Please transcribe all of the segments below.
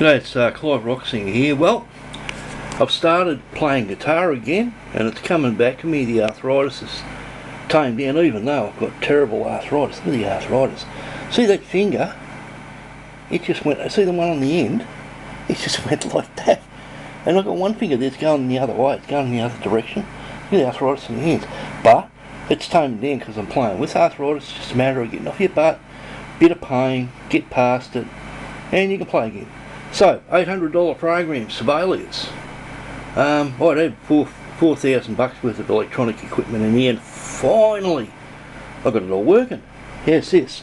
G'day, it's Clive Roxing here. Well, I've started playing guitar again and it's coming back to me. The arthritis has tamed down, even though I've got terrible arthritis. Look at the arthritis. See that finger? It just went, see the one on the end? It just went like that. And I've got one finger that's going the other way, it's going in the other direction. Look at the arthritis in the hands. But it's tamed down because I'm playing. With arthritis, it's just a matter of getting off your butt, bit of pain, get past it, and you can play again. So, $800 program, Sibelius. I'd had $4,000 worth of electronic equipment in the end. Finally, I got it all working. Here's this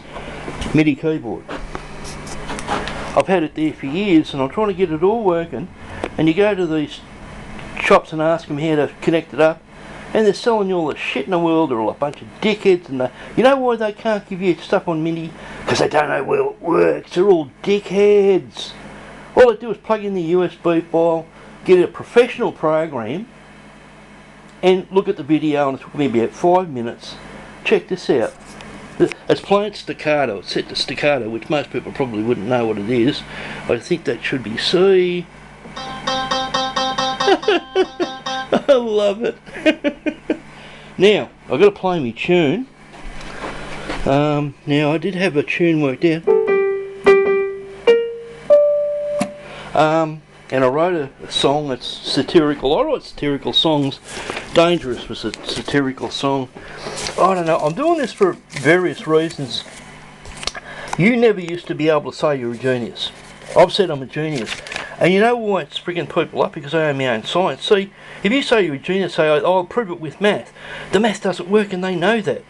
MIDI keyboard. I've had it there for years and I'm trying to get it all working. And you go to these shops and ask them how to connect it up, and they're selling you all the shit in the world. They're all a bunch of dickheads, and you know why they can't give you stuff on MIDI? Because they don't know where it works. They're all dickheads. All I do is plug in the USB file, get a professional program, and look at the video, and it took me about 5 minutes. Check this out. It's playing staccato. It's set to staccato, which most people probably wouldn't know what it is. I think that should be C. I love it. Now, I've got to play me tune. Now, I did have a tune worked out. And I wrote a song that's satirical. I write satirical songs. Dangerous was a satirical song. I don't know. I'm doing this for various reasons. You never used to be able to say you're a genius. I've said I'm a genius. And you know why it's frigging people up? Because I own my own science. See, if you say you're a genius, say, I'll prove it with math. The math doesn't work and they know that.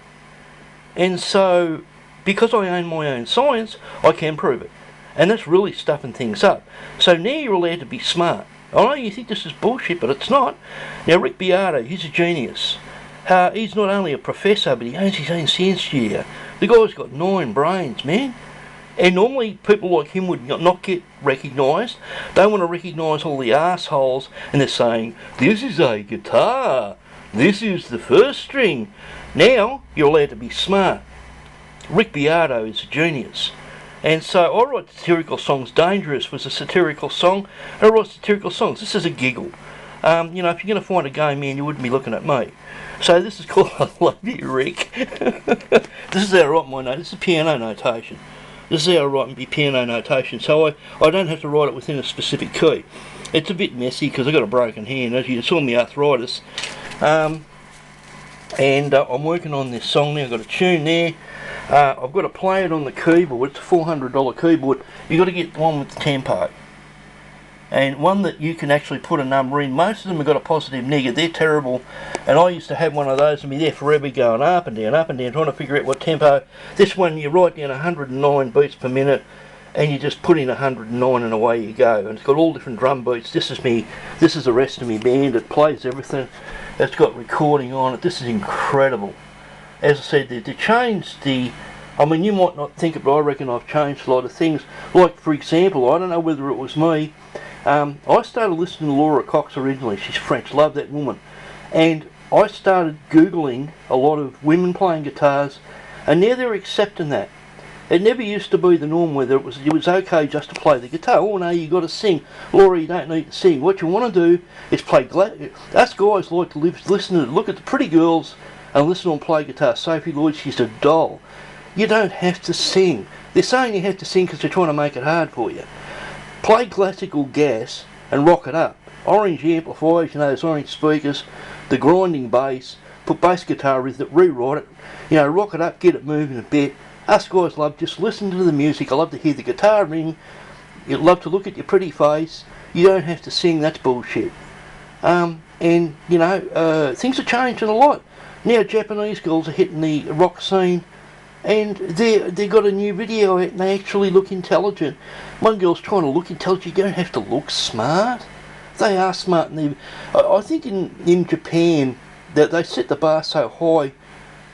And so, because I own my own science, I can prove it. And that's really stuffing things up. So now you're allowed to be smart. I know you think this is bullshit, but it's not. Now Rick Beato, he's a genius. He's not only a professor, but he owns his own science studio. The guy's got 9 brains, man. And normally people like him would not get recognised. They want to recognise all the assholes, and they're saying, this is a guitar. This is the first string. Now you're allowed to be smart. Rick Beato is a genius. And so I write satirical songs. Dangerous was a satirical song. I write satirical songs. This is a giggle. You know, if you're going to find a gay man, you wouldn't be looking at me. So this is called I Love You, Rick. This is how I write my note. This is piano notation. This is how I write my piano notation. So I don't have to write it within a specific key. It's a bit messy because I've got a broken hand. As you saw, my arthritis. And I'm working on this song now. I've got a tune there. I've got to play it on the keyboard. It's a $400 keyboard. You've got to get one with the tempo. And one that you can actually put a number in. Most of them have got a positive negative. They're terrible. And I used to have one of those and be there forever going up and down, trying to figure out what tempo. This one, you write down 109 beats per minute and you just put in 109 and away you go. And it's got all different drum beats. This is the rest of me band. It plays everything. It's got recording on it. This is incredible. As I said, they changed the... I mean, you might not think it, but I reckon I've changed a lot of things. Like, for example, I don't know whether it was me. I started listening to Laura Cox originally. She's French. Love that woman. And I started Googling a lot of women playing guitars, and now they're accepting that. It never used to be the norm whether it was okay just to play the guitar. Oh no, you got to sing. Laura, you don't need to sing. What you want to do is play... Us guys like to listen to, look at the pretty girls and listen to them play guitar. Sophie Lloyd, she's a doll. You don't have to sing. They're saying you have to sing because they're trying to make it hard for you. Play classical gas and rock it up. Orange amplifiers, you know, those orange speakers, the grinding bass, put bass guitar with it, rewrite it, you know, rock it up, get it moving a bit. Us guys love just listen to the music. I love to hear the guitar ring. You love to look at your pretty face. You don't have to sing, that's bullshit. And, you know, things are changing a lot. Now Japanese girls are hitting the rock scene, and they got a new video out and they actually look intelligent. One girl's trying to look intelligent. You don't have to look smart. They are smart. And I think in Japan that they set the bar so high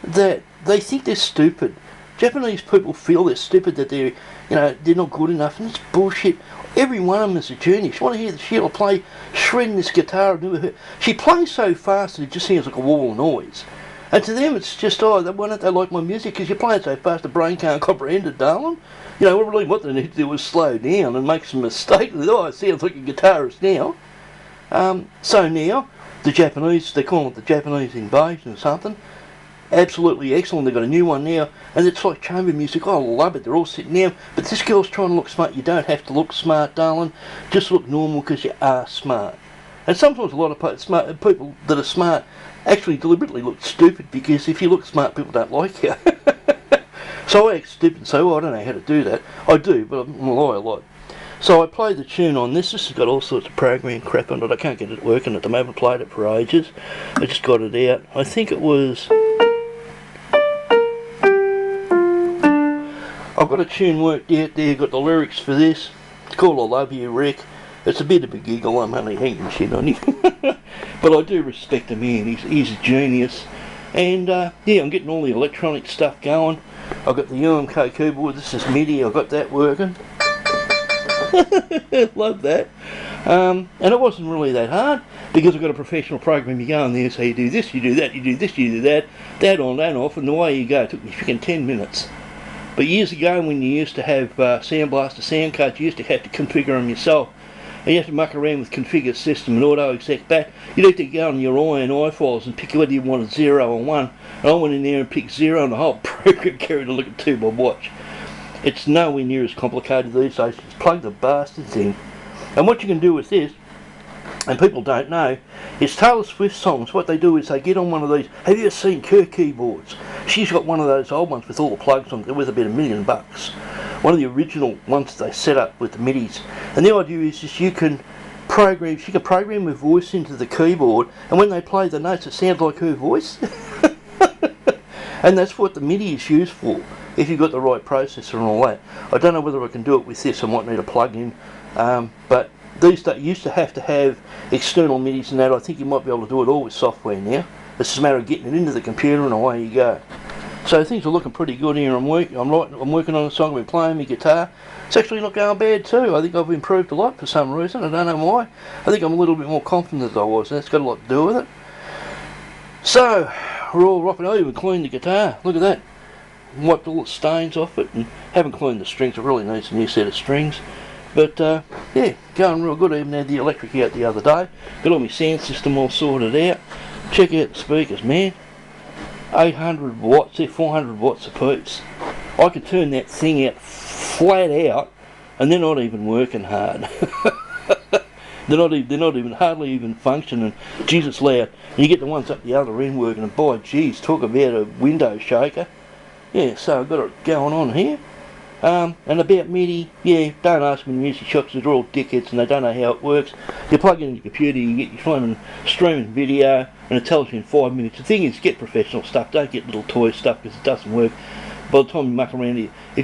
that they think they're stupid. Japanese people feel they're stupid, that they're not good enough, and it's bullshit. Every one of them is a genius. You want to hear the Sheila play, shredding this guitar. She plays so fast that it just sounds like a wall of noise. And to them it's just, oh, why don't they like my music? Because you're playing so fast the brain can't comprehend it, darling. You know, really what they need to do is slow down and make some mistakes. Oh, it sounds like a guitarist now. So now, the Japanese, they call it the Japanese invasion or something. Absolutely excellent. They've got a new one now, and it's like chamber music. Oh, I love it. They're all sitting down, but this girl's trying to look smart. You don't have to look smart, darling. Just look normal because you are smart. And sometimes a lot of people that are smart actually deliberately look stupid, because if you look smart, people don't like you. So I act stupid and say, well, I don't know how to do that. I do, but I'm a lie a lot. So I played the tune on this. This has got all sorts of programming crap on it. I can't get it working at the moment. I played it for ages. I just got it out. I think it was... I've got a tune worked out there. Got the lyrics for this. It's called I Love You, Rick. It's a bit of a giggle. I'm only hanging shit on him. But I do respect the man. He's a genius. And yeah, I'm getting all the electronic stuff going. I've got the UMK keyboard. This is MIDI. I've got that working. Love that. And it wasn't really that hard, because I've got a professional program. You go in there, so you do this, you do that, you do this, you do that, that on, that off, and away you go. It took me freaking 10 minutes. But years ago, when you used to have Sound Blaster sound cards, you used to have to configure them yourself. And you have to muck around with configure system and auto exec back. You'd have to go on your I files and pick whether you wanted 0 or 1. And I went in there and picked 0, and the whole program carried a look at 2 by watch. It's nowhere near as complicated these days. Just plug the bastards in. And what you can do with this, and people don't know, is Taylor Swift songs. What they do is they get on one of these. Have you ever seen Kirk keyboards? She's got one of those old ones with all the plugs on. They're worth about $1 million. One of the original ones they set up with the MIDIs. And the idea is just you can program. She can program her voice into the keyboard, and when they play the notes, it sounds like her voice. And that's what the MIDI is used for, if you've got the right processor and all that. I don't know whether I can do it with this. I might need a plug-in. But these days you used to have external MIDIs and that. I think you might be able to do it all with software now. It's just a matter of getting it into the computer, and away you go. So things are looking pretty good here. I'm working on a song. I've been playing my guitar. It's actually not going bad too. I think I've improved a lot for some reason. I don't know why. I think I'm a little bit more confident than I was, and that's got a lot to do with it. So we're all rocking. I even cleaned the guitar. Look at that. Wiped all the stains off it, and haven't cleaned the strings. It really needs a new set of strings. But yeah, going real good. I even had the electric out the other day. Got all my sound system all sorted out. Check out the speakers, man. 800 watts, they're 400 watts a piece. I could turn that thing out flat out, and they're not even working hard. they're not even hardly even functioning. Geez, it's loud. And you get the ones up the other end working, and boy, geez, talk about a window shaker. Yeah, so I've got it going on here. And about MIDI, yeah, don't ask me the music shops, they're all dickheads and they don't know how it works. You plug it in your computer, you get your streaming video, and it tells you in 5 minutes. The thing is, get professional stuff, don't get little toy stuff, because it doesn't work. By the time you muck around here, if you